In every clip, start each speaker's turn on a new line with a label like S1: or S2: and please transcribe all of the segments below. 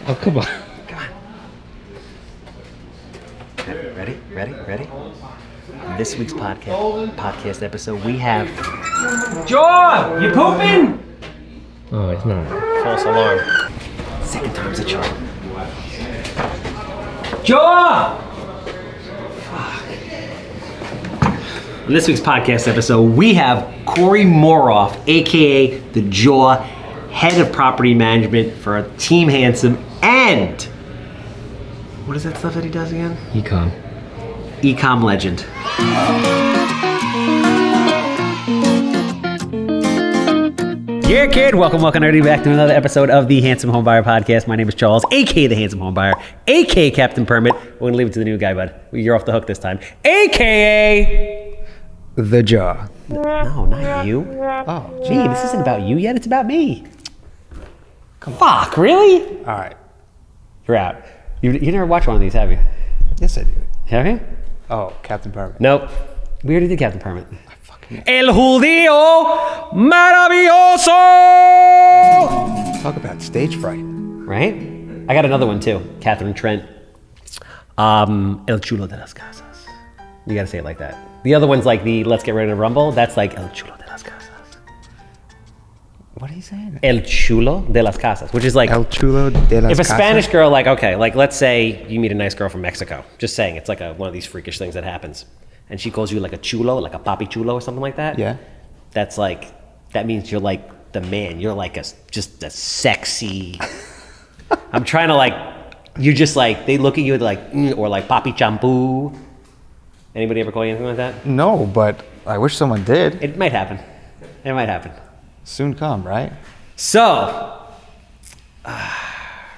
S1: Oh, come on.
S2: Come on. Ready? In this week's podcast episode, we have... Jaw! You pooping?
S1: Oh, it's not.
S2: False alarm. Second time's a charm. Jaw! In this week's podcast episode, we have Cory Muroff, AKA The Jaw, head of property management for Team Handsome, and what is that stuff that he does again? Ecom legend. Yeah, kid. Welcome everybody back to another episode of the Handsome Homebuyer podcast. My name is Charles, AKA The Handsome Homebuyer, AKA Captain Permit. We're going to leave it to the new guy, bud. You're off the hook this time. AKA...
S1: The Jaw.
S2: No, not you.
S1: Oh,
S2: Gee, this isn't about you yet. It's about me. Come on. Fuck, really?
S1: all right.
S2: You're out. You never watched one of these, have you?
S1: Yes, I do.
S2: Have you?
S1: Oh, Captain Permit.
S2: Nope. We already did Captain Permit.
S1: I fucking
S2: El Judío Maravilloso!
S1: talk about stage fright.
S2: Right? I got another one too. Catherine Trent. El Chulo de las Casas. You gotta say it like that. The other one's like the Let's Get Ready to Rumble. That's like El Chulo de las Casas.
S1: What are you saying?
S2: El Chulo de las Casas, which is like...
S1: El Chulo de las
S2: If a
S1: Casas?
S2: Spanish girl, like, okay, like let's say you meet a nice girl from Mexico. Just saying, it's like one of these freakish things that happens. And she calls you like a chulo, like a papi chulo or something like that.
S1: Yeah.
S2: That's like, that means you're like the man. You're like just a sexy... I'm trying to like, you're just like, they look at you like, or like papi champoo. Anybody ever call you anything like that?
S1: No, but I wish someone did.
S2: It might happen. It might happen.
S1: Soon come, right?
S2: So,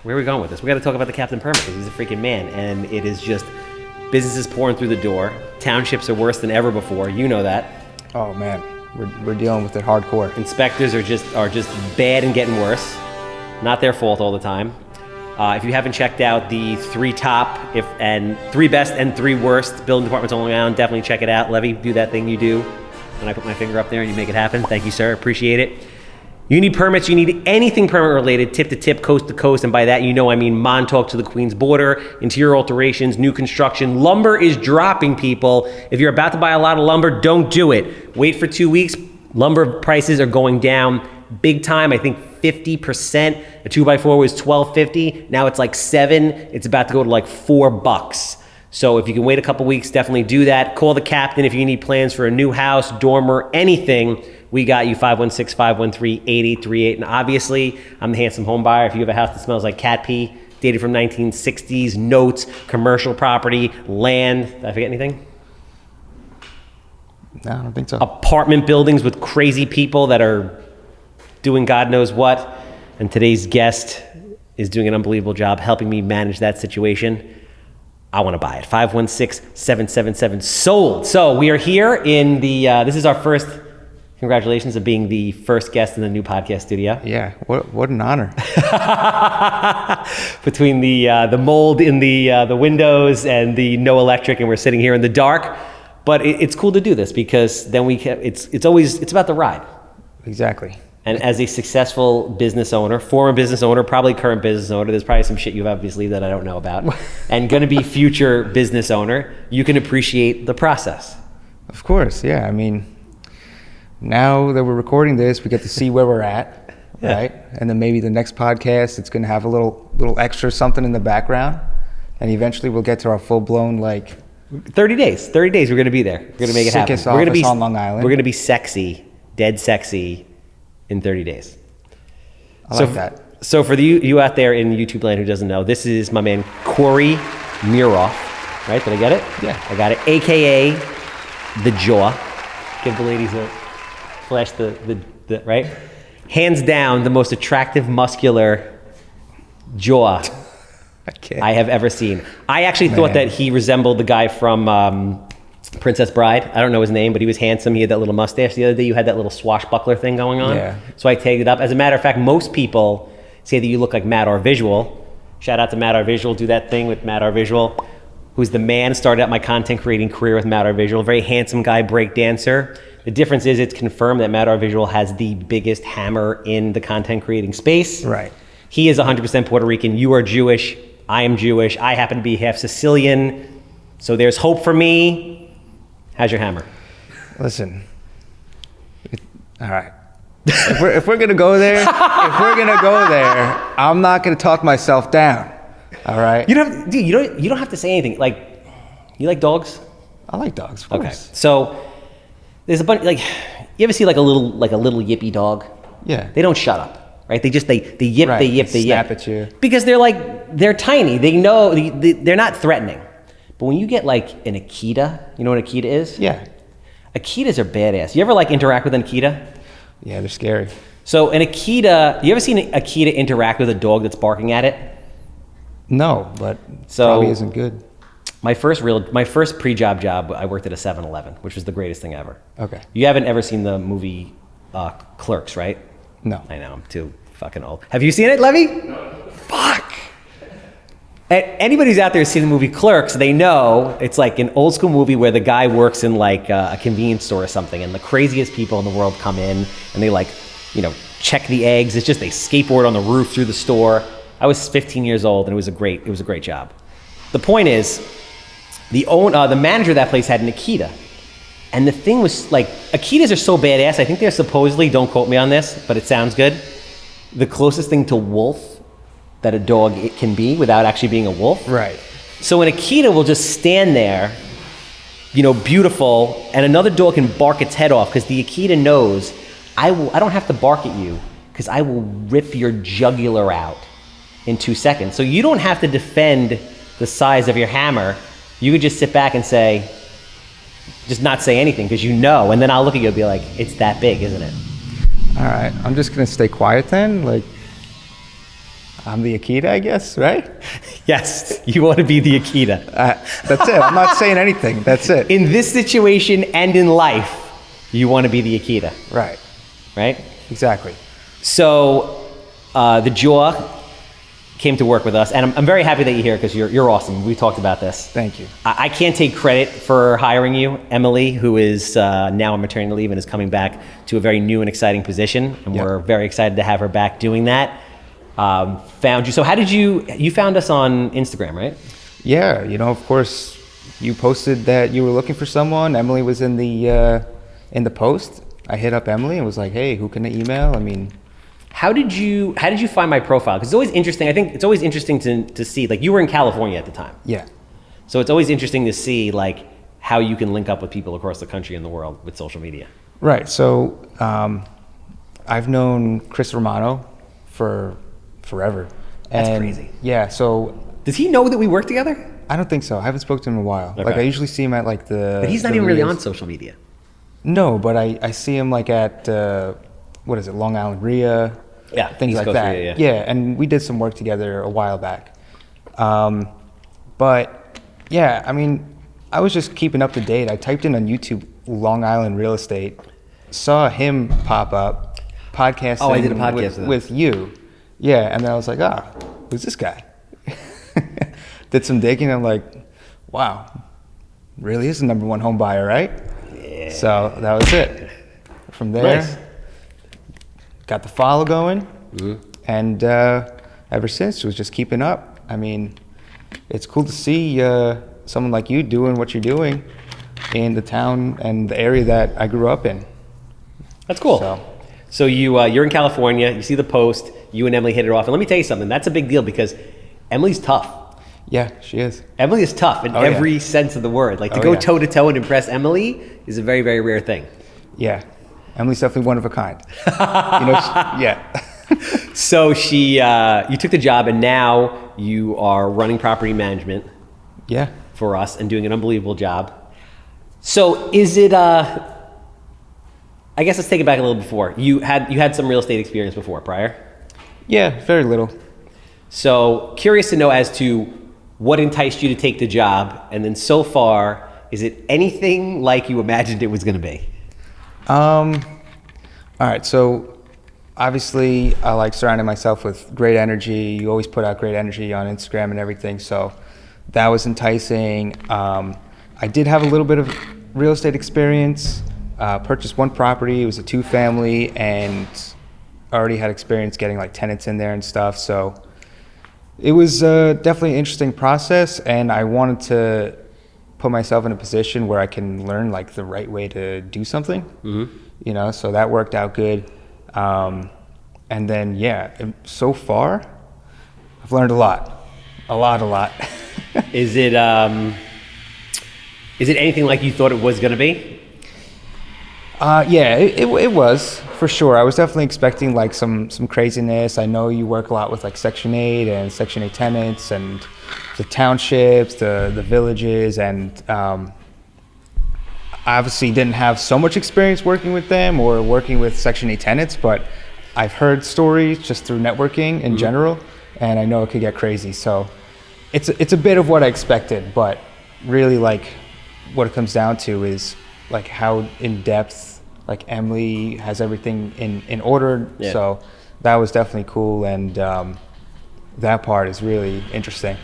S2: where are we going with this? We got to talk about the Captain Permit because he's a freaking man, and it is just businesses pouring through the door. Townships are worse than ever before. You know that.
S1: Oh man, we're dealing with it hardcore.
S2: Inspectors are just bad and getting worse. Not their fault all the time. If you haven't checked out the 3 best and 3 worst building departments on Long Island, definitely check it out. Levy, do that thing you do. When I put my finger up there and you make it happen. Thank you, sir. Appreciate it. You need permits. You need anything permit related, tip to tip, coast to coast. And by that, I mean Montauk to the Queens border, interior alterations, new construction. Lumber is dropping, people. If you're about to buy a lot of lumber, don't do it. Wait for 2 weeks. Lumber prices are going down big time. I think 50%. A 2x4 was $12.50. Now it's like $7. It's about to go to like $4. So if you can wait a couple weeks, definitely do that. Call the captain if you need plans for a new house, dormer, anything. We got you, 516-513-8838. And obviously, I'm the Handsome Homebuyer. If you have a house that smells like cat pee, dated from 1960s, notes, commercial property, land. Did I forget anything?
S1: No, I don't think so.
S2: Apartment buildings with crazy people that are doing God knows what. And today's guest is doing an unbelievable job helping me manage that situation. I want to buy it. 516-777-SOLD. So we are here in the, this is our first, congratulations of being the first guest in the new podcast studio.
S1: Yeah, what an honor.
S2: Between the mold in the windows and the no electric, and we're sitting here in the dark. But it's cool to do this because then it's about the ride.
S1: Exactly.
S2: And as a successful business owner, former business owner, probably current business owner, there's probably some shit you have obviously that I don't know about, and going to be future business owner, you can appreciate the process.
S1: Of course, yeah. I mean, now that we're recording this, we get to see where we're at, right? And then maybe the next podcast, it's going to have a little extra something in the background, and eventually we'll get to our full-blown, like...
S2: 30 days, we're going to be there. We're going to make it happen.
S1: Sickest office on Long Island.
S2: We're going to be sexy, dead sexy, in 30 days.
S1: I like that.
S2: So for you out there in YouTube land who doesn't know, this is my man Cory Muroff, right? Did I get it?
S1: Yeah.
S2: I got it. AKA The Jaw. Give the ladies a flash the right? Hands down, the most attractive, muscular jaw I have ever seen. I actually thought that he resembled the guy from Princess Bride. I don't know his name, but he was handsome. He had that little mustache. The other day you had that little swashbuckler thing going on.
S1: Yeah.
S2: So I tagged it up. As a matter of fact, most people say that you look like Matt R. Visual. Shout out to Matt R. Visual. Do that thing with Matt R. Visual, who's the man. Started out my content creating career with Matt R. Visual. Very handsome guy, break dancer. The difference is it's confirmed that Matt R. Visual has the biggest hammer in the content creating space.
S1: Right.
S2: He is 100% Puerto Rican. You are Jewish. I am Jewish. I happen to be half Sicilian. So there's hope for me. How's your hammer?
S1: Listen, all right. If we're gonna go there, I'm not gonna talk myself down. All right.
S2: You don't have to say anything. Like, you like dogs?
S1: I like dogs, of course.
S2: Okay. So there's a bunch, like, you ever see like a little yippy dog?
S1: Yeah.
S2: They don't shut up, right? They yip,
S1: Right,
S2: they yip,
S1: they
S2: they
S1: snap
S2: yip.
S1: at you.
S2: Because they're tiny. They know, they're not threatening. But when you get like an Akita, you know what an Akita is?
S1: Yeah.
S2: Akitas are badass. You ever like interact with an Akita?
S1: Yeah, they're scary.
S2: So an Akita, you ever seen an Akita interact with a dog that's barking at it?
S1: No, but
S2: So-
S1: probably isn't good.
S2: My first pre-job job, I worked at a 7-Eleven, which was the greatest thing ever.
S1: Okay.
S2: You haven't ever seen the movie Clerks, right?
S1: No.
S2: I know, I'm too fucking old. Have you seen it, Levy? No. Fuck. Anybody who's out there who's seen the movie Clerks, they know it's like an old school movie where the guy works in like a convenience store or something, and the craziest people in the world come in and they like, check the eggs. It's just they skateboard on the roof through the store. I was 15 years old and it was a great job. The point is, the manager of that place had an Akita. And the thing was, like, Akitas are so badass. I think they're supposedly, don't quote me on this, but it sounds good, the closest thing to wolf that a dog it can be without actually being a wolf.
S1: Right.
S2: So an Akita will just stand there, beautiful, and another dog can bark its head off because the Akita knows, I don't have to bark at you because I will rip your jugular out in 2 seconds. So you don't have to defend the size of your hammer. You could just sit back and say, just not say anything because and then I'll look at you and be like, it's that big, isn't it?
S1: All right. I'm just going to stay quiet then. Like, I'm the Akita, I guess, right?
S2: Yes, you want to be the Akita.
S1: That's it. I'm not saying anything. That's it.
S2: In this situation and in life, you want to be the Akita,
S1: Right.
S2: right?
S1: Exactly.
S2: So the Jaw came to work with us, and I'm very happy that you're here because you're awesome. We talked about this.
S1: Thank you.
S2: I can't take credit for hiring you. Emily, who is now on maternity leave and is coming back to a very new and exciting position, and
S1: Yep.
S2: we're very excited to have her back doing that. Found you. So how did you found us on Instagram, right?
S1: Yeah, of course, you posted that you were looking for someone. Emily was in the post. I hit up Emily and was like, hey, who can I email? I mean,
S2: How did you find my profile? Because it's always interesting. I think it's always interesting to see, like, you were in California at the time.
S1: yeah.
S2: So it's always interesting to see, like, how you can link up with people across the country and the world with social media.
S1: Right. So I've known Chris Romano for forever.
S2: That's
S1: And
S2: crazy.
S1: Yeah. So
S2: Does he know that we work together?
S1: I don't think so. I haven't spoken to him in a while.
S2: Okay.
S1: Like I usually see him at like the.
S2: But he's not
S1: the
S2: even really
S1: Rios.
S2: on social media.
S1: No, but I see him like at what is it, Long Island RIA.
S2: Yeah,
S1: Things
S2: East
S1: like
S2: Coast
S1: that.
S2: RIA, yeah.
S1: Yeah, and we did some work together a while back. But yeah, I mean, I was just keeping up to date. I typed in on YouTube Long Island real estate, saw him pop up, podcasting.
S2: Oh, I did a podcast
S1: with you. Yeah, and then I was like, who's this guy? Did some digging. I'm like, wow, really is the #1 home buyer, right?
S2: Yeah.
S1: So that was it. From there,
S2: Nice.
S1: got the follow going, and ever since was just keeping up. I mean, it's cool to see someone like you doing what you're doing in the town and the area that I grew up in.
S2: That's cool.
S1: So-
S2: So you're in California. You see the post. You and Emily hit it off. And let me tell you something. That's a big deal because Emily's tough.
S1: Yeah, she is.
S2: Emily is tough in
S1: Oh, yeah.
S2: every sense of the word. Like to
S1: Oh,
S2: go
S1: yeah.
S2: toe to toe and impress Emily is a very, very rare thing.
S1: Yeah, Emily's definitely one of a kind. Yeah.
S2: So you took the job and now you are running property management
S1: Yeah.
S2: for us and doing an unbelievable job. So is it, I guess let's take it back a little before. You had some real estate experience before, prior?
S1: Yeah, very little.
S2: So curious to know as to what enticed you to take the job, and then so far, is it anything like you imagined it was going to be?
S1: All right, so obviously I like surrounding myself with great energy. You always put out great energy on Instagram and everything, so that was enticing. I did have a little bit of real estate experience. Purchased one property. It was a 2-family and already had experience getting like tenants in there and stuff. So it was definitely an interesting process, and I wanted to put myself in a position where I can learn like the right way to do something. You know, so that worked out good. And then, so far, I've learned a lot.
S2: Is it anything like you thought it was going to be?
S1: It was, for sure. I was definitely expecting like some craziness. I know you work a lot with like Section 8 and Section 8 tenants and the townships, the villages, and I obviously didn't have so much experience working with them or working with Section 8 tenants, but I've heard stories just through networking in general, and I know it could get crazy. So it's a bit of what I expected, but really like what it comes down to is like how in depth like Emily has everything in order.
S2: Yeah.
S1: So that was definitely cool, and that part is really interesting.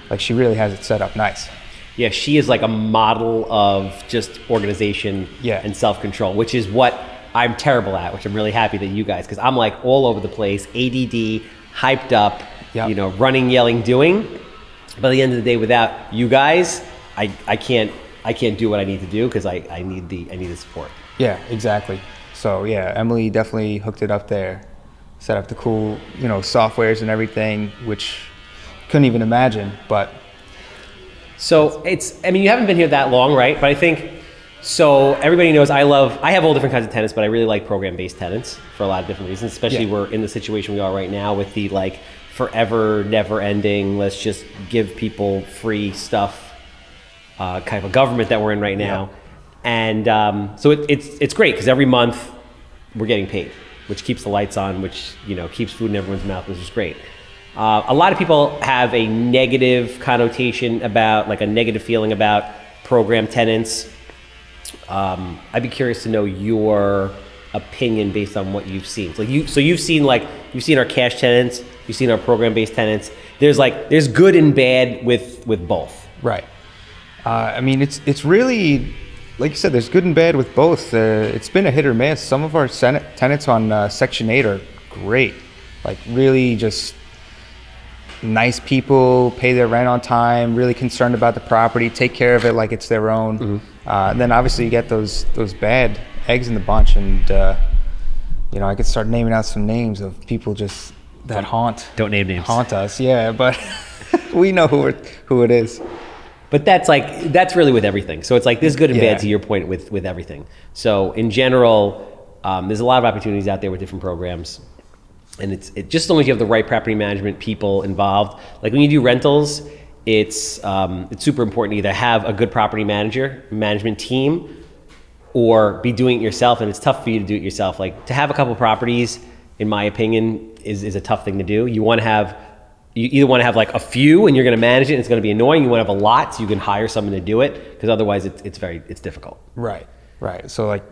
S1: Like she really has it set up nice.
S2: Yeah, she is like a model of just organization and self-control, which is what I'm terrible at, which I'm really happy that you guys, because I'm like all over the place, ADD, hyped up, running, yelling, doing. But at the end of the day, without you guys, I can't do what I need to do because I need the support.
S1: Yeah, exactly. So yeah, Emily definitely hooked it up there, set up the cool, softwares and everything, which couldn't even imagine, but.
S2: So you haven't been here that long, right? But I think, so everybody knows I have all different kinds of tenants, but I really like program-based tenants for a lot of different reasons, especially we're in the situation we are right now with the like forever, never ending, let's just give people free stuff kind of a government that we're in right now. And so it's great because every month we're getting paid, which keeps the lights on, which keeps food in everyone's mouth, which is great. A lot of people have a negative connotation about, like a negative feeling about program tenants. I'd be curious to know your opinion based on what you've seen. So you've seen our cash tenants, you've seen our program-based tenants. There's good and bad with both.
S1: Right. It's really, like you said, there's good and bad with both. It's been a hit or miss. Some of our tenants on Section 8 are great. Like really just nice people, pay their rent on time, really concerned about the property, take care of it like it's their own. And then obviously you get those bad eggs in the bunch, and I could start naming out some names of people just that haunt us. Yeah, but we know who it is.
S2: But that's really with everything. So it's like there's good and bad to your point with everything. So in general, there's a lot of opportunities out there with different programs. And it's just as long as you have the right property management people involved. Like when you do rentals, it's super important to either have a good property management team, or be doing it yourself. And it's tough for you to do it yourself. Like to have a couple properties, in my opinion, is a tough thing to do. You either want to have like a few and you're going to manage it and it's going to be annoying. You want to have a lot so you can hire someone to do it, because otherwise it's difficult.
S1: Right. So like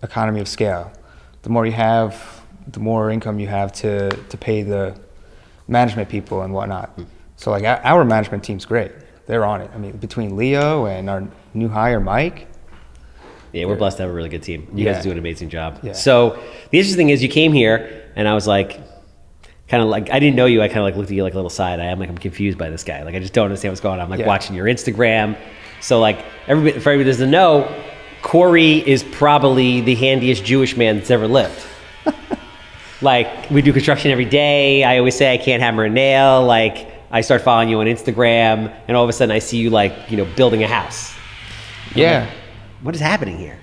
S1: economy of scale, the more you have, the more income you have to pay the management people and whatnot. So like our management team's great. They're on it. I mean, between Leo and our new hire, Mike.
S2: Yeah, we're blessed to have a really good team. You guys do an amazing job.
S1: Yeah.
S2: So the interesting thing is you came here and I was like, kind of like, I didn't know you. I kind of like looked at you like a little side eye. I'm confused by this guy. Like, I just don't understand what's going on. I'm like watching your Instagram. So like for everybody doesn't know, Cory is probably the handiest Jewish man that's ever lived. Like, we do construction every day. I always say I can't hammer a nail. Like, I start following you on Instagram, and all of a sudden I see you building a house.
S1: Yeah.
S2: Like, what is happening here?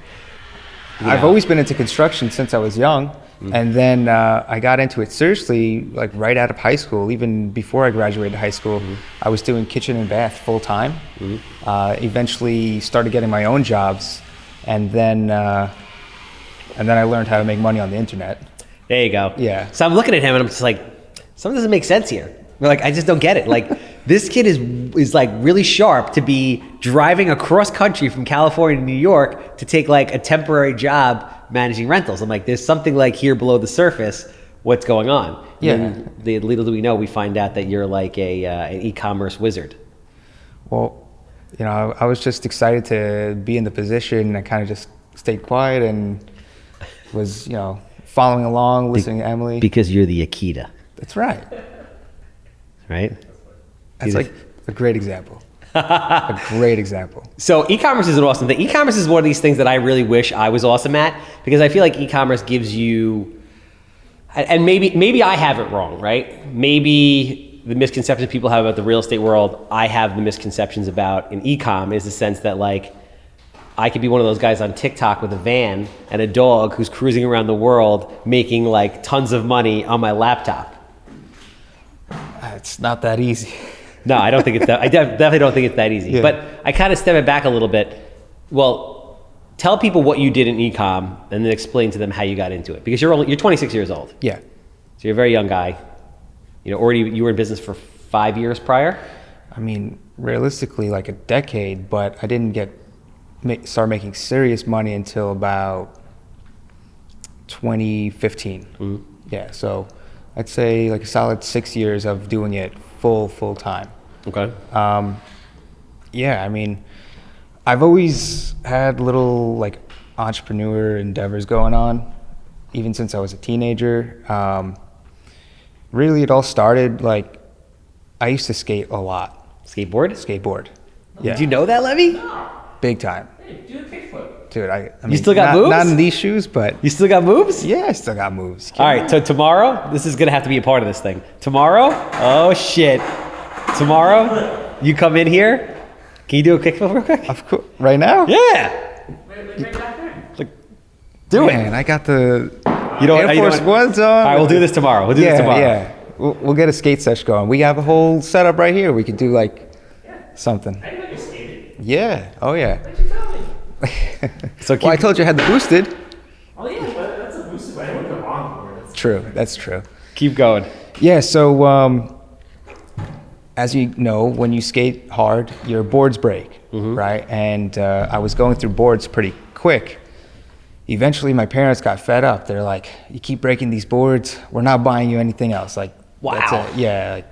S1: I've always been into construction since I was young. And then I got into it seriously, like right out of high school. Even before I graduated high school, I was doing kitchen and bath full time. Eventually started getting my own jobs, and then I learned how to make money on the internet.
S2: There you go.
S1: Yeah.
S2: So I'm looking at him and I'm just like, something doesn't make sense here. Like, I just don't get it. Like, this kid is like really sharp to be driving across country from California to New York to take like a temporary job managing rentals. I'm like, there's something like here below the surface. What's going on?
S1: Yeah.
S2: And the little do we know, we find out that you're like an e-commerce wizard.
S1: Well, I was just excited to be in the position. I kind of just stayed quiet and was, following along, listening to Emily.
S2: Because you're the Akita,
S1: That's right.
S2: right?
S1: That's like a great example. A great example.
S2: So e-commerce is an awesome thing. E-commerce is one of these things that I really wish I was awesome at, because I feel like e-commerce gives you, and maybe I have it wrong, right? Maybe the misconceptions people have about the real estate world, I have the misconceptions about in e-com, is the sense that like, I could be one of those guys on TikTok with a van and a dog who's cruising around the world making like tons of money on my laptop.
S1: It's not that easy.
S2: No, I don't think it's that. I definitely don't think it's that easy.
S1: Yeah.
S2: But I kind of step it back a little bit. Well, tell people what you did in e-com and then explain to them how you got into it, because you're 26 years old.
S1: Yeah.
S2: So you're a very young guy. You know, already you were in business for 5 years prior.
S1: I mean, realistically, like a decade, but I didn't start making serious money until about 2015.
S2: Mm-hmm.
S1: Yeah, so I'd say like a solid 6 years of doing it full time.
S2: Okay.
S1: Yeah, I mean, I've always had little like entrepreneur endeavors going on, even since I was a teenager. Really, it all started like I used to skate a lot. Skateboard. Yeah.
S2: Did you know that, Levy?
S1: Big time.
S3: Hey, do a kickflip.
S1: Dude, I mean,
S2: You still got moves?
S1: Not in these shoes, but
S2: You still got moves?
S1: yeah, I still got moves.
S2: All right, so tomorrow, this is gonna have to be a part of this thing. Tomorrow, oh shit. Tomorrow, you come in here. Can you do a kickflip real quick?
S1: Of course. Right now?
S2: Yeah.
S3: Right back there.
S2: Like, do it.
S1: Man, I got the
S2: You know,
S1: Air
S2: you know
S1: Force
S2: what?
S1: Ones on.
S2: All right, we'll do this tomorrow. We'll do this tomorrow.
S1: Yeah, we'll get a skate sesh going. We have a whole setup right here. We could do like something.
S3: I didn't know you skated.
S1: Yeah. Oh yeah.
S3: Why'd you tell me?
S2: So
S1: Well, I told you I had the boosted.
S3: Oh yeah, but that's a boosted, but I wouldn't go wrong for it. That's
S1: True. That's true.
S2: keep going.
S1: Yeah. So as you know, when you skate hard, your boards break, right? And I was going through boards pretty quick. Eventually, my parents got fed up. They're like, "You keep breaking these boards. We're not buying you anything else." Like, that's
S2: Wow.
S1: it. Yeah. Like,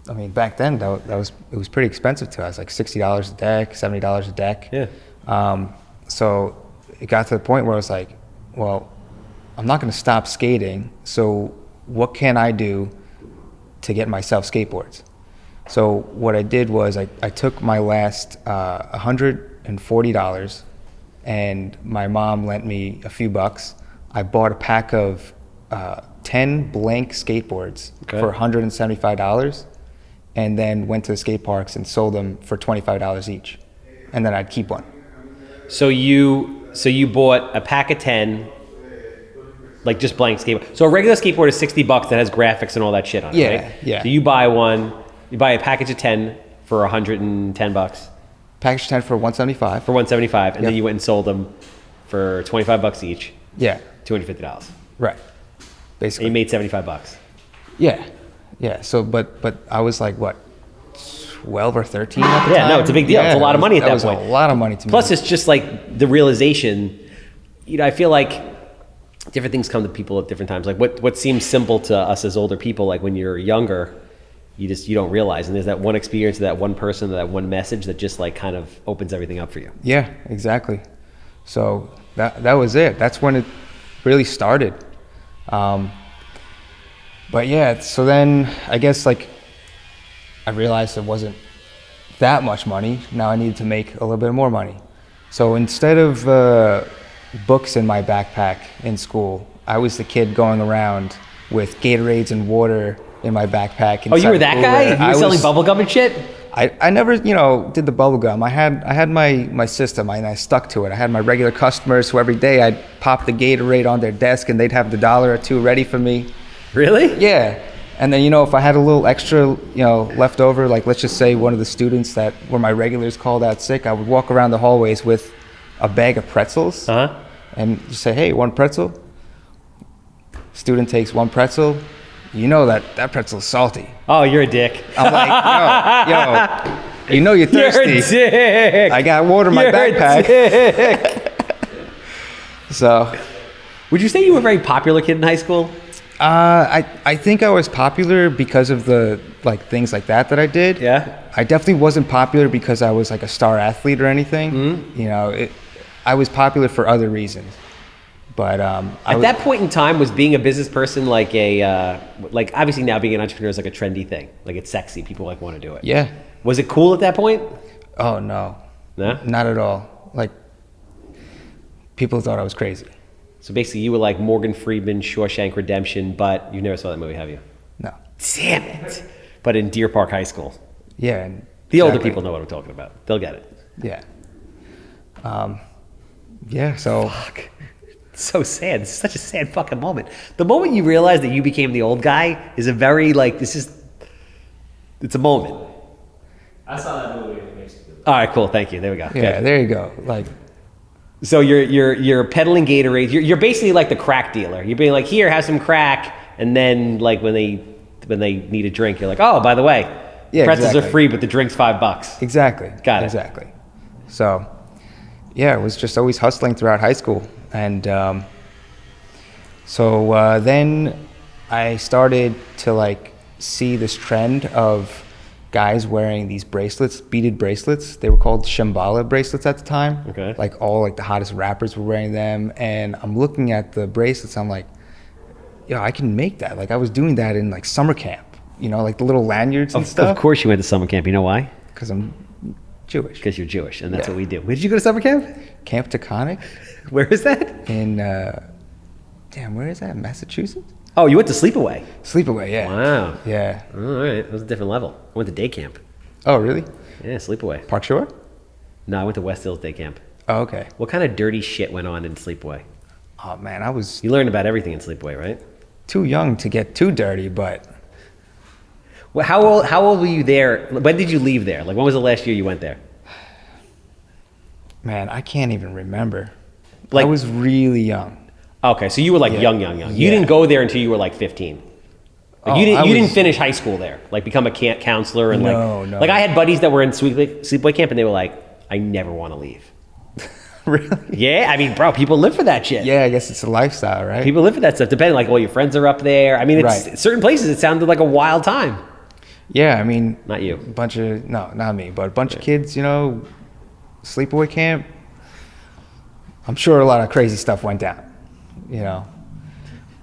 S1: I mean, back then it was pretty expensive to us, like $60 a deck, $70 a deck.
S2: Yeah.
S1: So it got to the point where I was like, well, I'm not going to stop skating. So what can I do to get myself skateboards? So what I did was I took my last $140 and my mom lent me a few bucks. I bought a pack of 10 blank skateboards for $175 and then went to the skate parks and sold them for $25 each. And then I'd keep one.
S2: So you bought a pack of 10, like just blank skateboard. So a regular skateboard is $60 that has graphics and all that shit on it,
S1: Yeah,
S2: right?
S1: yeah.
S2: So you buy a package of 10 for $110
S1: Package 10 for $175.
S2: for $175, and then
S1: Yep.
S2: you went and sold them for $25 each,
S1: Yeah,
S2: $250.
S1: right.
S2: And
S1: Basically.
S2: you made $75.
S1: Yeah. So, but I was like, what, 12 or 13 at the time?
S2: Yeah, no, it's a big deal. It's a lot of money at that
S1: was
S2: point.
S1: a lot of money to me.
S2: Plus, it's just like the realization. You know, I feel like different things come to people at different times. Like what seems simple to us as older people, like when you're younger, you don't realize. And there's that one experience, that one person, that one message that just like kind of opens everything up for you.
S1: Yeah, exactly. So that was it. That's when it really started. But yeah, so then I guess like I realized it wasn't that much money. Now I needed to make a little bit more money. So instead of books in my backpack in school, I was the kid going around with Gatorades and water in my backpack.
S2: Oh, you were that guy? You were selling bubble gum and shit?
S1: I never, did the bubble gum. I had my system and I stuck to it. I had my regular customers who every day I'd pop the Gatorade on their desk and they'd have the $1 or $2 ready for me.
S2: Really?
S1: Yeah. And then, if I had a little extra, left over, like let's just say one of the students that were my regulars called out sick, I would walk around the hallways with a bag of pretzels and just say, hey, one pretzel. Student takes one pretzel. You know that pretzel's salty.
S2: Oh, you're a dick.
S1: I'm like, yo, you're thirsty.
S2: You're a dick.
S1: I got water in my backpack.
S2: A dick.
S1: So,
S2: Would you say you were a very popular kid in high school?
S1: I think I was popular because of the things like that I did.
S2: Yeah.
S1: I definitely wasn't popular because I was like a star athlete or anything.
S2: Mm-hmm.
S1: I was popular for other reasons. But
S2: At that point in time, was being a business person like like obviously now being an entrepreneur is like a trendy thing. Like it's sexy. People like want to do it.
S1: Yeah.
S2: Was it cool at that point?
S1: Oh, no.
S2: No?
S1: Not at all. Like, people thought I was crazy.
S2: So basically you were like Morgan Freeman, Shawshank Redemption, but you never saw that movie, have you?
S1: No.
S2: Damn it. But in Deer Park High School.
S1: Yeah. And
S2: The older
S1: exactly.
S2: people know what I'm talking about. They'll get it.
S1: Yeah. Yeah, so...
S2: Fuck. It's so sad. This is such a sad fucking moment. The moment you realize that you became the old guy is a very, like, it's a moment.
S3: I saw that movie. It makes me feel
S2: All right, cool. Thank you. There we go.
S1: Yeah, there you go. Like,
S2: So you're peddling Gatorade. You're basically like the crack dealer. You're being like, here, have some crack, and then like when they need a drink, you're like, oh, by the way,
S1: Yeah,
S2: pretzels
S1: exactly.
S2: are free, but the drink's $5.
S1: exactly.
S2: Got it.
S1: Exactly. So, yeah, it was just always hustling throughout high school. And so then I started to like see this trend of guys wearing these bracelets, beaded bracelets. They were called Shambhala bracelets at the time.
S2: Okay.
S1: Like all like the hottest rappers were wearing them. And I'm looking at the bracelets. I'm like, yo, I can make that. Like I was doing that in like summer camp, you know, like the little lanyards and
S2: Of
S1: stuff.
S2: course you went to summer camp. You know why?
S1: Because I'm Jewish.
S2: Because you're Jewish, and that's
S1: Yeah.
S2: what we do. Where did you go to summer camp?
S1: Camp Taconic
S2: Where is that?
S1: in, damn, where is that? Massachusetts?
S2: Oh, you went to Sleepaway.
S1: Sleepaway, yeah.
S2: Wow.
S1: Yeah.
S2: All right, that was a different level. I went to day camp.
S1: Oh, really?
S2: Yeah, Sleepaway.
S1: Park Shore?
S2: No, I went to West Hills day camp.
S1: Oh, okay.
S2: What kind of dirty shit went on in Sleepaway?
S1: Oh, man, I was
S2: You learned about everything in Sleepaway, right?
S1: too young to get too dirty, but
S2: Well, how old were you there? When did you leave there? Like, when was the last year you went there?
S1: man, I can't even remember.
S2: Like-
S1: I was really young.
S2: Okay, so you were like
S1: Yeah.
S2: young. You
S1: Yeah.
S2: didn't go there until you were like 15. Like
S1: Oh,
S2: you
S1: I
S2: didn't
S1: was-
S2: finish high school there. Like become a camp counselor and
S1: No, no.
S2: like I had buddies that were in Sleepaway camp and they were like, I never want to leave.
S1: Really?
S2: Yeah, I mean, bro, people live for that shit.
S1: Yeah, I guess it's a lifestyle, right?
S2: People live for that stuff. Depending, like, all your friends are up there. I mean, it's
S1: Right.
S2: certain places. It sounded like a wild time.
S1: Yeah, I mean,
S2: Not you.
S1: no, not me, but a bunch of kids, you know, sleepaway camp. I'm sure a lot of crazy stuff went down, you know.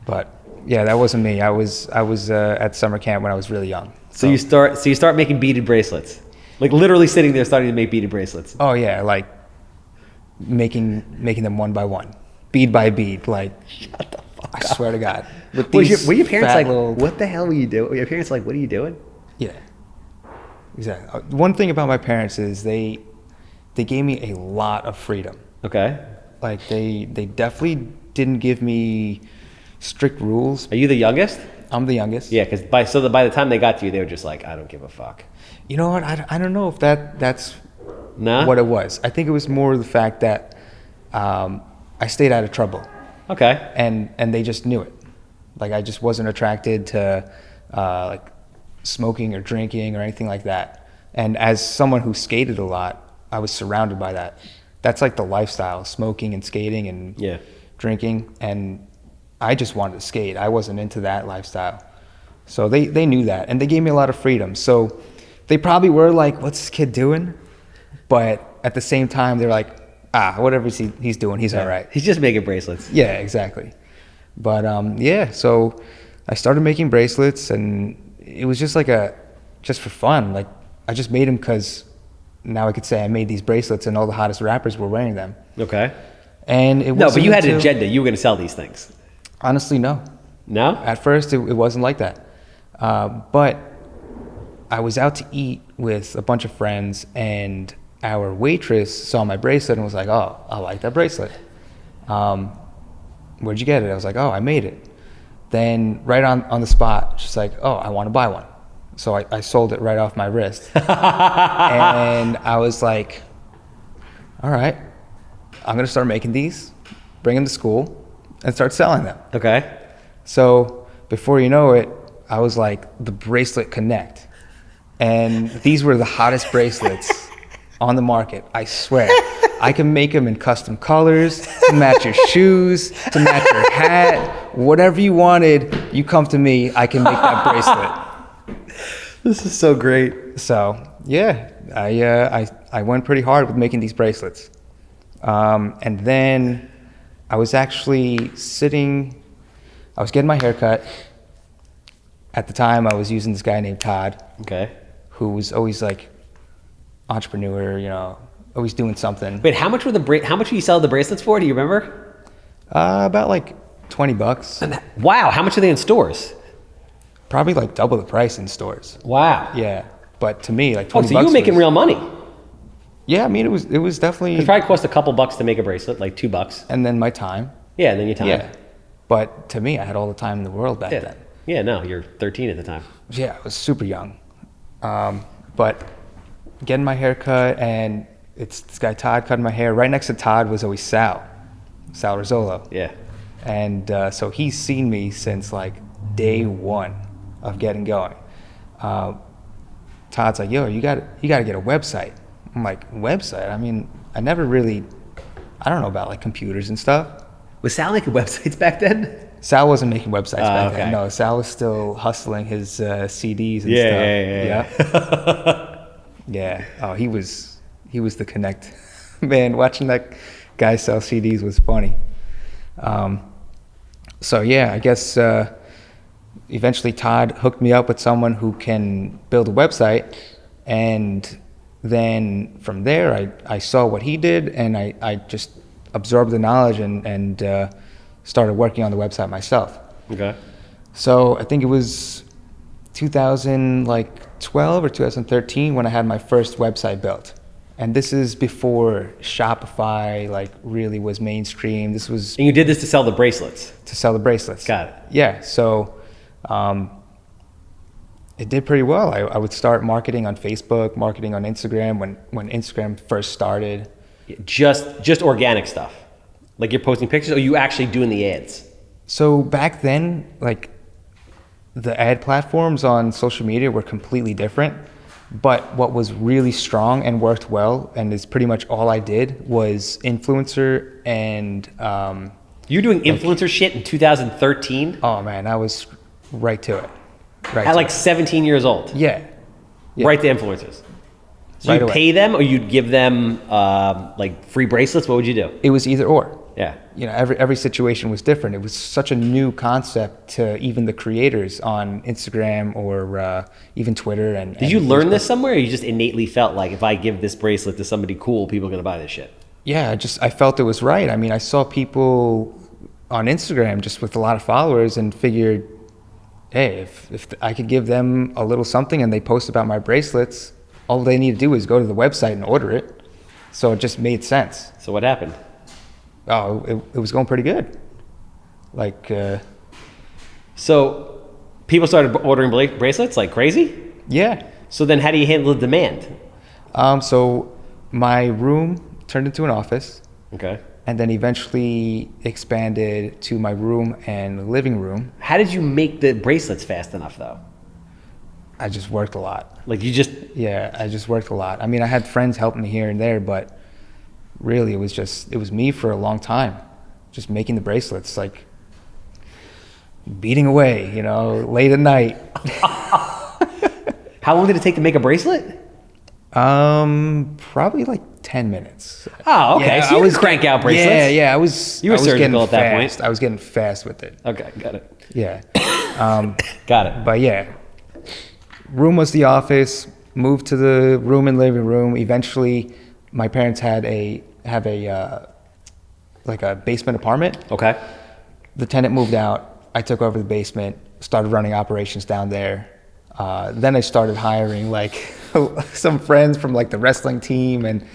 S1: But yeah, that wasn't me. I was at summer camp when I was really young.
S2: So you start making beaded bracelets, like literally sitting there starting to make beaded bracelets.
S1: Oh yeah, like making them one by one, bead by bead. Like,
S2: Shut the fuck
S1: I
S2: up.
S1: swear to God. With
S2: Were
S1: these
S2: your parents
S1: fat
S2: like,
S1: little-
S2: what the hell were you doing? Were your parents like, what are you doing?
S1: Yeah, exactly. One thing about my parents is they gave me a lot of freedom.
S2: Okay.
S1: Like they definitely didn't give me strict rules.
S2: Are you the youngest?
S1: I'm the youngest.
S2: Yeah, because by the time they got to you, they were just like, I don't give a fuck.
S1: You know what? I don't know if that's
S2: Nah?
S1: what it was. I think it was more the fact that I stayed out of trouble,
S2: Okay.
S1: and they just knew it. Like I just wasn't attracted to like smoking or drinking or anything like that. And as someone who skated a lot, I was surrounded by that. That's like the lifestyle: smoking and skating and
S2: Yeah.
S1: drinking. And I just wanted to skate. I wasn't into that lifestyle. So they knew that, and they gave me a lot of freedom. So they probably were like, what's this kid doing? But at the same time, they're like, whatever he's doing, he's all right.
S2: He's just making bracelets.
S1: Yeah, exactly. But yeah, so I started making bracelets, and it was just just for fun. Like I just made them because now I could say I made these bracelets, and all the hottest rappers were wearing them.
S2: Okay.
S1: And it
S2: No,
S1: wasn't
S2: but you had an
S1: until-
S2: agenda. You were going to sell these things.
S1: Honestly, no.
S2: No?
S1: At first, it wasn't like that. But I was out to eat with a bunch of friends, and our waitress saw my bracelet and was like, oh, I like that bracelet. Where'd you get it? I was like, oh, I made it. Then right on the spot, she's like, oh, I want to buy one. So I sold it right off my wrist. And I was like, all right, I'm going to start making these, bring them to school, and start selling them.
S2: Okay.
S1: So before you know it, I was like the Bracelet Connect. And these were the hottest bracelets on the market, I swear. I can make them in custom colors, to match your shoes, to match your hat, whatever you wanted, you come to me, I can make that bracelet.
S2: This is so great.
S1: So yeah, I went pretty hard with making these bracelets. And then I was actually I was getting my hair cut. At the time, I was using this guy named Todd.
S2: Okay.
S1: Who was always like entrepreneur, always doing something.
S2: Wait, how much do you sell the bracelets for? Do you remember?
S1: About like $20.
S2: Wow, how much are they in stores?
S1: Probably like double the price in stores.
S2: Wow.
S1: Yeah, but to me, like $20.
S2: Oh, so you were making real money.
S1: Yeah, I mean, it was definitely.
S2: It probably cost a couple bucks to make a bracelet, like $2.
S1: And then my time.
S2: Yeah, and then your time.
S1: Yeah, but to me, I had all the time in the world back then.
S2: Yeah, no, you're 13 at the time.
S1: Yeah, I was super young. But getting my hair cut, and it's this guy Todd cutting my hair. Right next to Todd was always Sal Rizzolo.
S2: Yeah.
S1: And so he's seen me since like day one of getting going. Todd's like, yo, you got to get a website. I'm like, website? I mean, I don't know about like computers and stuff.
S2: Was Sal making websites back then?
S1: Sal wasn't making websites back
S2: okay.
S1: then. No, Sal was still hustling his CDs and
S2: Yeah.
S1: stuff. Yeah. Oh, he was the connect. Man, watching that guy sell CDs was funny. So yeah, I guess eventually Todd hooked me up with someone who can build a website, and then from there I saw what he did, and I just absorbed the knowledge and started working on the website myself.
S2: Okay.
S1: So I think it was 2012 or 2013 when I had my first website built. And this is before Shopify really was mainstream. This was
S2: And you did this to sell the bracelets?
S1: to sell the bracelets.
S2: Got it.
S1: Yeah, so it did pretty well. I would start marketing on Facebook, marketing on Instagram when Instagram first started.
S2: Just organic stuff? Like you're posting pictures, or are you actually doing the ads?
S1: So back then, the ad platforms on social media were completely different. But what was really strong and worked well, and is pretty much all I did, was influencer and...
S2: You were doing influencer shit in 2013?
S1: Oh man, I was right to it.
S2: At like 17 years old?
S1: Yeah.
S2: Right to influencers? So
S1: Right
S2: you'd
S1: away.
S2: pay them, or you'd give them free bracelets? What would you do?
S1: It was either or.
S2: Yeah.
S1: Every situation was different. It was such a new concept to even the creators on Instagram or even Twitter. And
S2: Did you
S1: and
S2: learn
S1: Facebook.
S2: this somewhere, or you just innately felt like if I give this bracelet to somebody cool, people are going to buy this shit?
S1: Yeah, I felt it was right. I mean, I saw people on Instagram just with a lot of followers and figured, hey, if I could give them a little something and they post about my bracelets, all they need to do is go to the website and order it. So it just made sense.
S2: So what happened?
S1: Oh, it was going pretty good.
S2: So people started ordering bracelets like crazy?
S1: Yeah.
S2: So then how do you handle the demand?
S1: So my room turned into an office,
S2: Okay.
S1: and then eventually expanded to my room and living room.
S2: How did you make the bracelets fast enough, though?
S1: I just worked a lot.
S2: Like you just...
S1: Yeah, I just worked a lot. I mean, I had friends helping me here and there, but really it was me for a long time, just making the bracelets, beating away, late at night.
S2: How long did it take to make a bracelet?
S1: Probably 10 minutes.
S2: Oh, okay.
S1: Yeah,
S2: So you could crank out bracelets.
S1: Yeah, I was.
S2: You were
S1: I was
S2: surgical
S1: getting
S2: at that point.
S1: fast. I was getting fast with it.
S2: Okay, got it.
S1: Yeah.
S2: Got it.
S1: But yeah, room was the office. Moved to the room and living room. Eventually, my parents have a basement apartment.
S2: Okay.
S1: The tenant moved out. I took over the basement. Started running operations down there. Then I started hiring some friends from the wrestling team and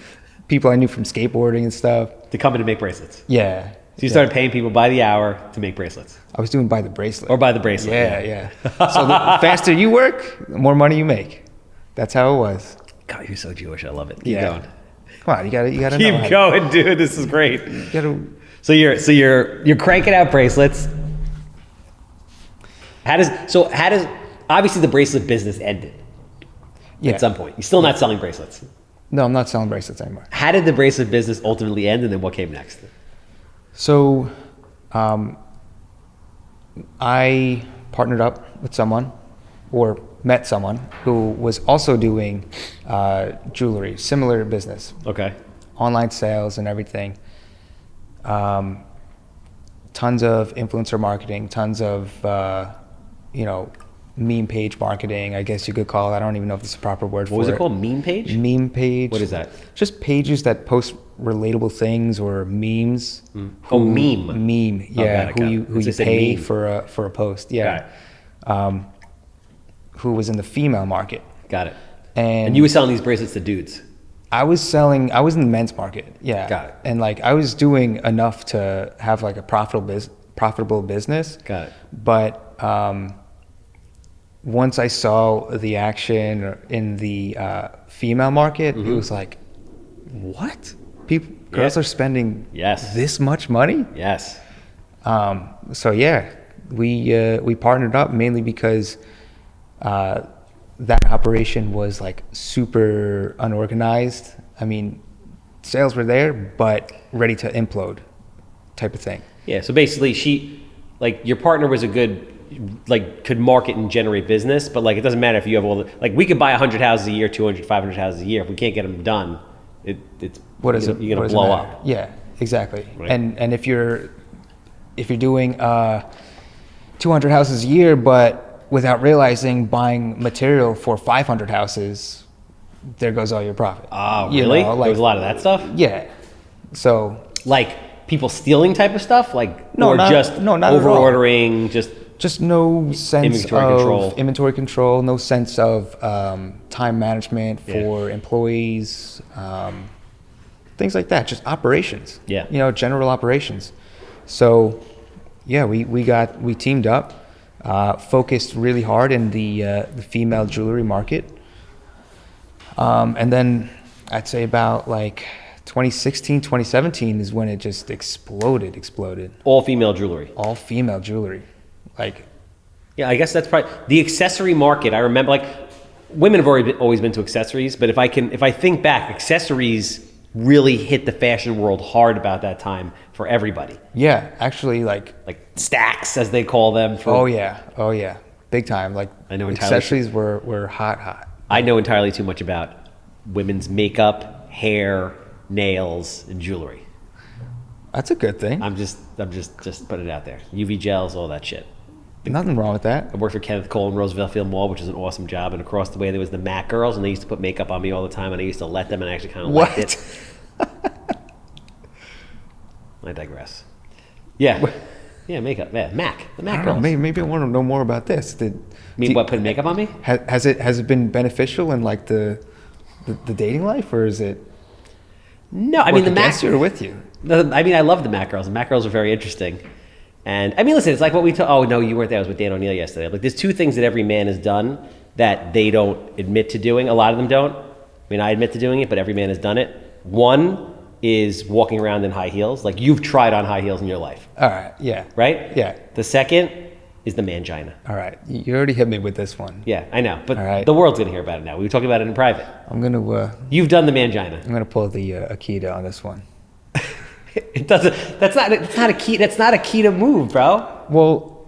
S1: people I knew from skateboarding and stuff.
S2: To come in and make bracelets.
S1: Yeah.
S2: So you started paying people by the hour to make bracelets.
S1: I was doing by the bracelet.
S2: Or by the bracelet.
S1: Yeah. So the faster you work, the more money you make. That's how it was.
S2: God, you're so Jewish. I love it. Keep going.
S1: Come on, you gotta know.
S2: Keep going, dude. This is great.
S1: You gotta,
S2: So you're cranking out bracelets. How does obviously the bracelet business ended at some point. You're still not selling bracelets.
S1: No, I'm not selling bracelets anymore.
S2: How did the bracelet business ultimately end, and then what came next?
S1: So, I partnered up with someone, or met someone who was also doing jewelry, similar business,
S2: Okay.
S1: online sales and everything. tons of influencer marketing, tons of, meme page marketing, I guess you could call it. I don't even know if it's a proper word for it.
S2: What was it called? Meme page?
S1: Meme page.
S2: What is that?
S1: Just pages that post relatable things or memes.
S2: Meme.
S1: Meme, yeah.
S2: Got it.
S1: Who you pay for a post, yeah. Who was in the female market.
S2: Got it.
S1: And
S2: you were selling these bracelets to dudes.
S1: I was in the men's market, yeah.
S2: Got it.
S1: And like I was doing enough to have like a profitable business.
S2: Got it.
S1: But once I saw the action in the female market, it was like, what? Girls are spending this much money?
S2: Yes.
S1: So yeah, we partnered up mainly because that operation was like super unorganized. I mean, sales were there, but ready to implode type of thing.
S2: Yeah, so basically your partner was a good, could market and generate business, but it doesn't matter if you have all the, we could buy 100 houses a year, 200, 500 houses a year. If we can't get them done, you're going to blow up.
S1: Yeah, exactly.
S2: Right.
S1: And if you're doing 200 houses a year, but without realizing buying material for 500 houses, there goes all your profit.
S2: Oh, really? There was a lot of that stuff?
S1: Yeah. So
S2: people stealing type of stuff?
S1: Not
S2: over ordering,
S1: just no sense of inventory control, no sense of time management for employees, things like that, just operations.
S2: Yeah.
S1: General operations. So yeah, we teamed up, focused really hard in the female jewelry market. And then I'd say about 2016, 2017 is when it just exploded.
S2: All female jewelry.
S1: All female jewelry.
S2: Yeah, I guess that's probably the accessory market. I remember women have always been to accessories, but if I think back, accessories really hit the fashion world hard about that time for everybody.
S1: Yeah, actually like
S2: stacks as they call them.
S1: Oh yeah, big time.
S2: I know
S1: accessories were hot.
S2: I know entirely too much about women's makeup, hair, nails, and jewelry.
S1: That's a good thing.
S2: I'm just putting it out there. UV gels, all that shit.
S1: Nothing wrong with that.
S2: I worked for Kenneth Cole in Roosevelt Field Mall, which is an awesome job. And across the way, there was the Mac girls, and they used to put makeup on me all the time, and I used to let them, and I actually kind of liked it. I digress. Yeah. Yeah, makeup. Yeah, Mac. The Mac girls.
S1: Maybe I want to know more about this.
S2: Putting makeup on me?
S1: Has it been beneficial in the dating life, or is it?
S2: No, I mean the Mac.
S1: Or with you?
S2: I love the Mac girls. The Mac girls are very interesting. And listen, it's like what we told. Oh no, you weren't there. I was with Dan O'Neill yesterday. There's two things that every man has done that they don't admit to doing. A lot of them don't. I admit to doing it, but every man has done it. One is walking around in high heels. You've tried on high heels in your life.
S1: All right. Yeah.
S2: Right.
S1: Yeah.
S2: The second is the mangina.
S1: All right. You already hit me with this one.
S2: Yeah, I know, but the world's gonna hear about it now. We were talking about it in private.
S1: I'm gonna.
S2: You've done the mangina.
S1: I'm gonna pull the Akita on this one.
S2: It doesn't. That's not a key. That's not a key to move, bro.
S1: Well,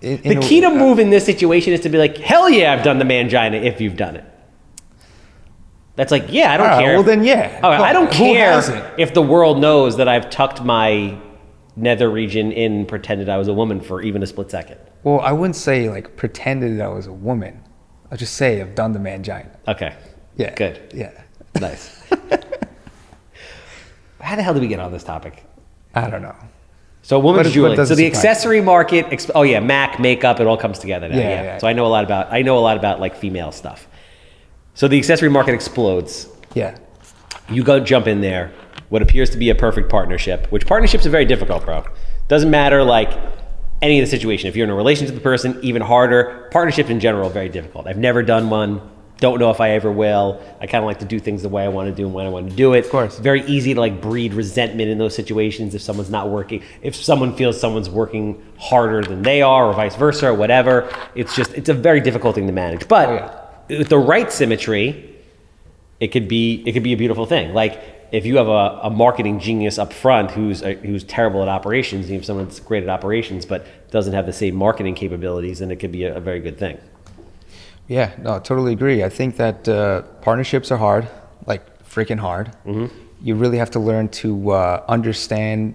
S2: the key to move in this situation is to be like, hell yeah, I've done the mangina if you've done it. That's yeah, I don't care.
S1: Well, then yeah.
S2: I don't care if the world knows that I've tucked my nether region in and pretended I was a woman for even a split second.
S1: Well, I wouldn't say pretended I was a woman. I'll just say I've done the mangina.
S2: Okay.
S1: Yeah.
S2: Good.
S1: Yeah.
S2: Nice. How the hell did we get on this topic?
S1: I don't know.
S2: So women's jewelry. So the accessory market. Mac, makeup. It all comes together now. Yeah. So I know a lot about female stuff. So the accessory market explodes.
S1: Yeah.
S2: You jump in there. What appears to be a perfect partnership, which partnerships are very difficult, bro. Doesn't matter any of the situation. If you're in a relationship with the person, even harder. Partnerships in general are very difficult. I've never done one. Don't know if I ever will. I kind of like to do things the way I want to do and when I want to do it.
S1: Of course.
S2: Very easy to breed resentment in those situations if someone's not working. If someone feels someone's working harder than they are or vice versa or whatever. It's a very difficult thing to manage. But with the right symmetry, it could be a beautiful thing. If you have a marketing genius up front who's terrible at operations, you have someone that's great at operations but doesn't have the same marketing capabilities, then it could be a very good thing.
S1: Yeah, no, totally agree. I think that partnerships are hard, freaking hard.
S2: Mm-hmm.
S1: You really have to learn to understand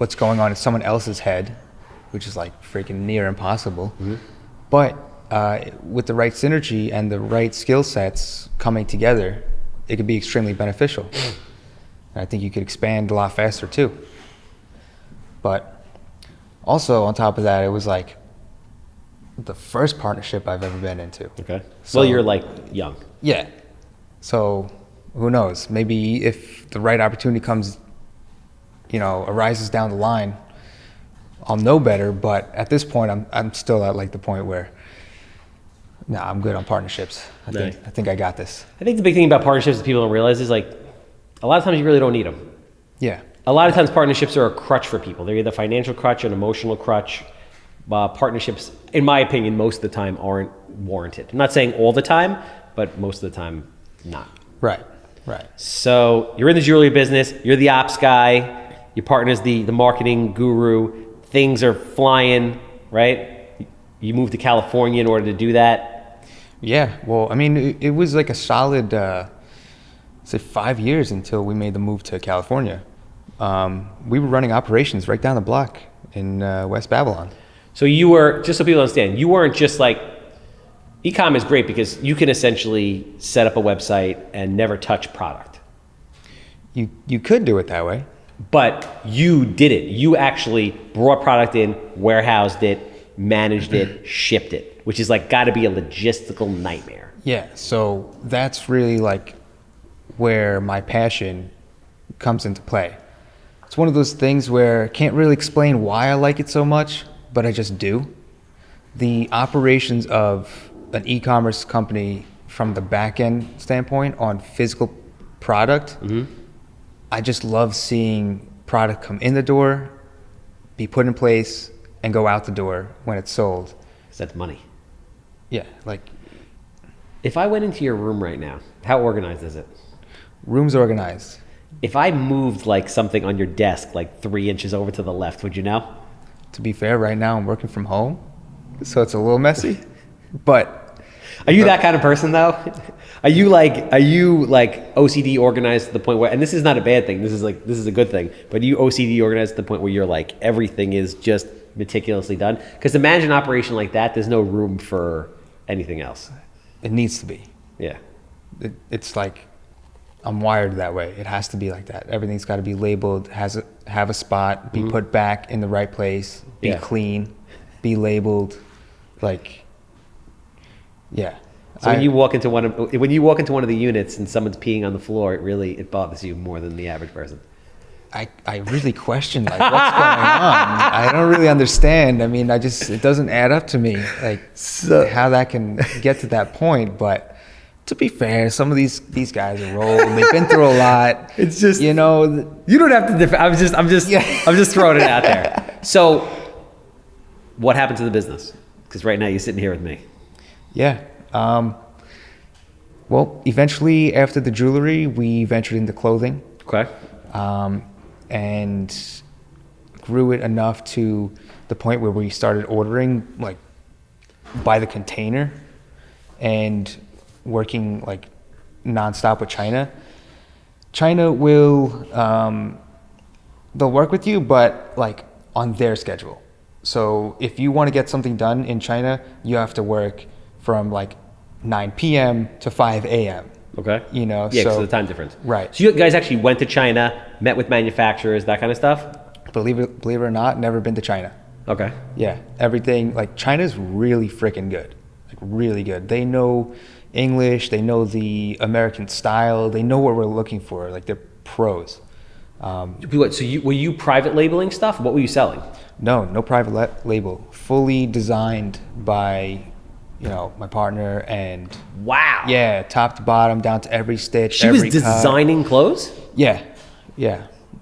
S1: what's going on in someone else's head, which is like freaking near impossible. But with the right synergy and the right skill sets coming together, it could be extremely beneficial. And I think you could expand a lot faster too. But also on top of that, it was like the first partnership I've ever been into.
S2: Okay.
S1: So,
S2: well, you're like young.
S1: Yeah. So who knows? Maybe if the right opportunity comes, arises down the line, I'll know better. But at this point, I'm still at like the point where, I'm good on partnerships. I think I got this.
S2: I think the big thing about partnerships that people don't realize is like, a lot of times you really don't need them.
S1: Yeah.
S2: A lot of times partnerships are a crutch for people. They're either a financial crutch or an emotional crutch. Partnerships, in my opinion, most of the time aren't warranted. I'm not saying all the time, but most of the time, not.
S1: Right.
S2: So you're in the jewelry business. You're the ops guy. Your partner's the marketing guru. Things are flying, right? You moved to California in order to do that.
S1: Yeah. Well, I mean, it was like a solid, say 5 years until we made the move to California. We were running operations right down the block in West Babylon.
S2: So you were, just so people understand, you weren't just like, e-com is great because you can essentially set up a website and never touch product.
S1: You could do it that way.
S2: But you did it. You actually brought product in, warehoused it, managed it, shipped it, which is like got to be a logistical nightmare.
S1: Yeah. So that's really like where my passion comes into play. It's one of those things where I can't really explain why I like it so much, but I just do. The operations of an e-commerce company from the back end standpoint on physical product, I just love seeing product come in the door, be put in place, and go out the door when it's sold.
S2: 'Cause that's money.
S1: Yeah, like
S2: If I went into your room right now, how organized is it?
S1: room's organized.
S2: If I moved like something on your desk like 3 inches over to the left, would you know?
S1: To be fair, right now I'm working from home, so it's a little messy, but
S2: Are you that kind of person though? Are you like OCD organized to the point where, and this is not a bad thing, this is a good thing, but are you OCD organized to the point where you're like, everything is just meticulously done? Because to manage an operation like that, there's no room for anything else.
S1: it needs to be.
S2: Yeah.
S1: It's like I'm wired that way. It has to be like that. Everything's got to be labeled, have a spot, be put back in the right place, be clean, be labeled, like, yeah.
S2: So when you walk into one of the units and someone's peeing on the floor, it bothers you more than the average person.
S1: I really question like what's going on. I don't really understand. I mean, it doesn't add up to me like how that can get to that point. But to be fair, some of these guys are old. They've been through a lot.
S2: It's just
S1: you
S2: don't have to. I'm just throwing it out there. So, what happened to the business? Because right now you're sitting here with me.
S1: Yeah. Well, eventually after the jewelry, we ventured into clothing.
S2: Okay.
S1: And grew it enough to the point where we started ordering like by the container and working like nonstop with China. China will, they'll work with you, but like on their schedule. So if you want to get something done in China, you have to work from like 9 p.m. to 5 a.m.
S2: Okay.
S1: Yeah,
S2: because of the time difference.
S1: Right.
S2: So you guys actually went to China, met with manufacturers, that kind of stuff?
S1: Believe it or not, never been to China.
S2: Okay.
S1: Yeah, everything, like China's really freaking good, like really good. They know English, they know the American style, they know what we're looking for, like they're pros.
S2: So were you private labeling stuff? What were you selling?
S1: No private label, fully designed by my partner, and
S2: wow.
S1: Yeah, top to bottom, down to every stitch.
S2: She was designing clothes?
S1: Yeah,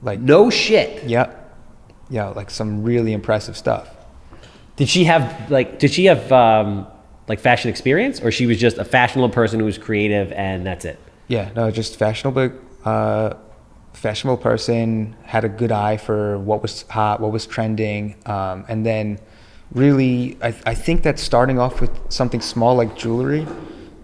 S1: like
S2: no shit.
S1: Yep. Yeah, like some really impressive stuff.
S2: Did she have fashion experience, or she was just a fashionable person who was creative and that's it?
S1: Yeah, no, just fashionable person, had a good eye for what was hot, what was trending, and then really, I think that starting off with something small like jewelry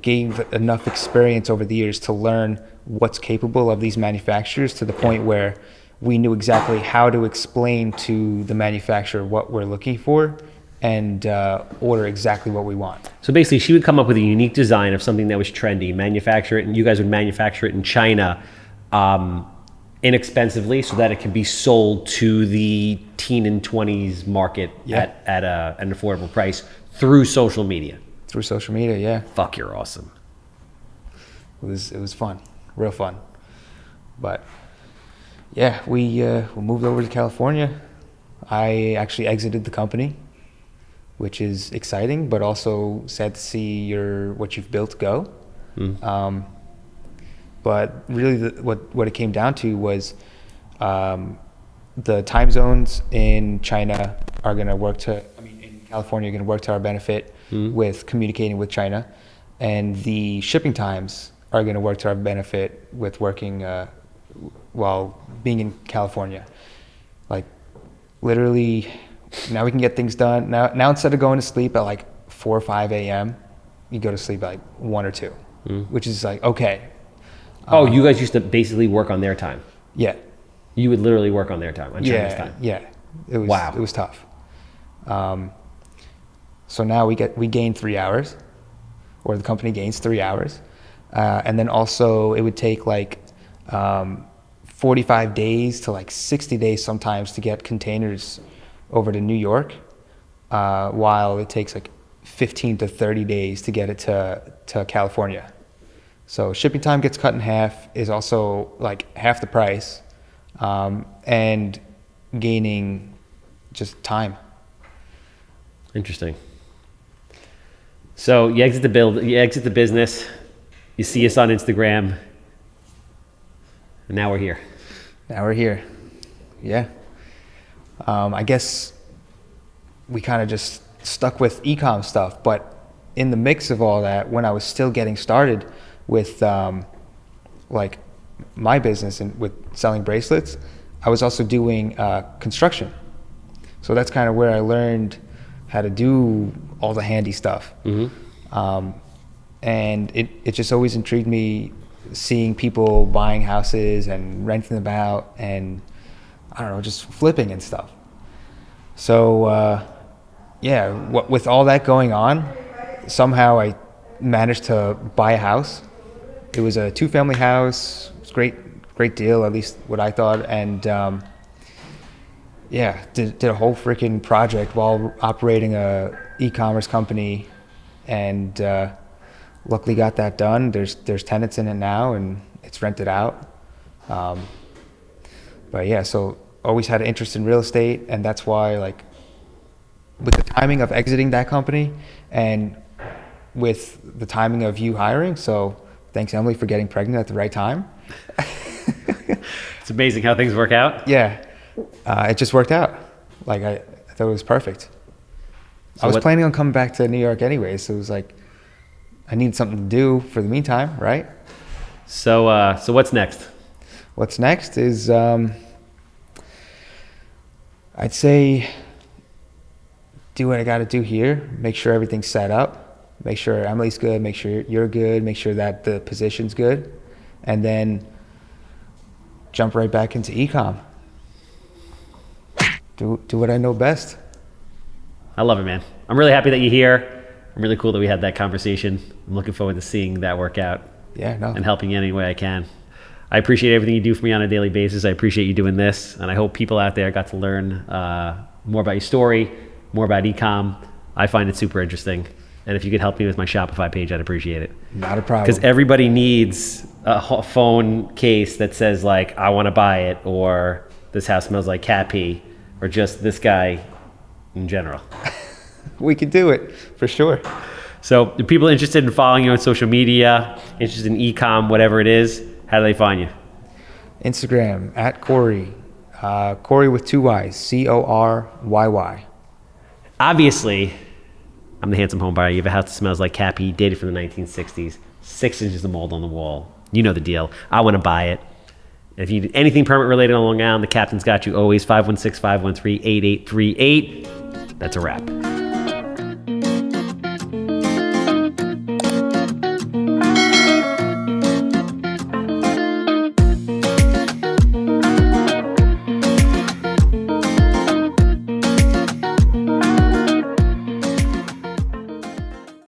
S1: gave enough experience over the years to learn what's capable of these manufacturers to the point where we knew exactly how to explain to the manufacturer what we're looking for and order exactly what we want.
S2: So basically, she would come up with a unique design of something that was trendy, manufacture it, and you guys would manufacture it in China inexpensively so that it can be sold to the teen and 20s market at an affordable price through social media.
S1: Through social media, yeah.
S2: Fuck, you're awesome.
S1: It was fun, real fun. But yeah, we moved over to California. I actually exited the company, which is exciting, but also sad to see what you've built go. But really, what it came down to was the time zones in China are going to work in California are going to work to our benefit with communicating with China, and the shipping times are going to work to our benefit with working while being in California. Like literally, now we can get things done. Now instead of going to sleep at like 4 or 5 a.m., you go to sleep at like 1 or 2, which is like, okay.
S2: You guys used to basically work on their time.
S1: Yeah.
S2: You would literally work on their time, on China's time.
S1: Yeah. It was tough. So now we gain 3 hours, or the company gains 3 hours. And then also it would take like 45 days to like 60 days sometimes to get containers over to New York, while it takes like 15 to 30 days to get it to California. So shipping time gets cut in half, is also like half the price, and gaining just time.
S2: Interesting. So you exit the business, you see us on Instagram, and now we're here.
S1: Yeah. I guess we kind of just stuck with e-com stuff, but in the mix of all that, when I was still getting started with like my business and with selling bracelets, I was also doing construction. So that's kind of where I learned how to do all the handy stuff. And it just always intrigued me, seeing people buying houses and renting them out and, I don't know, just flipping and stuff. So with all that going on, somehow I managed to buy a house. It was a 2-family house. It was great deal, at least what I thought. And did a whole freaking project while operating a e-commerce company, and luckily got that done. There's tenants in it now, and it's rented out. But yeah, so always had an interest in real estate, and that's why, like, with the timing of exiting that company and with the timing of you hiring, so thanks, Emily, for getting pregnant at the right time.
S2: It's amazing how things work out.
S1: Yeah, it just worked out. Like, I thought it was perfect. I was planning on coming back to New York anyway, so it was like, I needed something to do for the meantime, right?
S2: So what's next?
S1: What's next is, I'd say, do what I got to do here, make sure everything's set up, make sure Emily's good, make sure you're good, make sure that the position's good, and then jump right back into e-com. Do what I know best.
S2: I love it, man. I'm really happy that you're here. I'm really cool that we had that conversation. I'm looking forward to seeing that work out.
S1: Yeah, no.
S2: And helping you any way I can. I appreciate everything you do for me on a daily basis. I appreciate you doing this, and I hope people out there got to learn more about your story, more about e-com. I find it super interesting. And if you could help me with my Shopify page, I'd appreciate it.
S1: Not a problem.
S2: Because everybody needs a phone case that says, like, I want to buy it, or this house smells like cat pee, or just this guy in general.
S1: We could do it, for sure.
S2: So if people are interested in following you on social media, interested in e-com, whatever it is, how do they find you?
S1: Instagram, at Cory. Cory with 2 Y's, Coryyy.
S2: Obviously, I'm the Handsome Homebuyer. You have a house that smells like cat pee, dated from the 1960s, 6 inches of mold on the wall. You know the deal. I want to buy it. And if you need anything permit related on Long Island, the Captain's got you always. 516-513-8838. That's a wrap.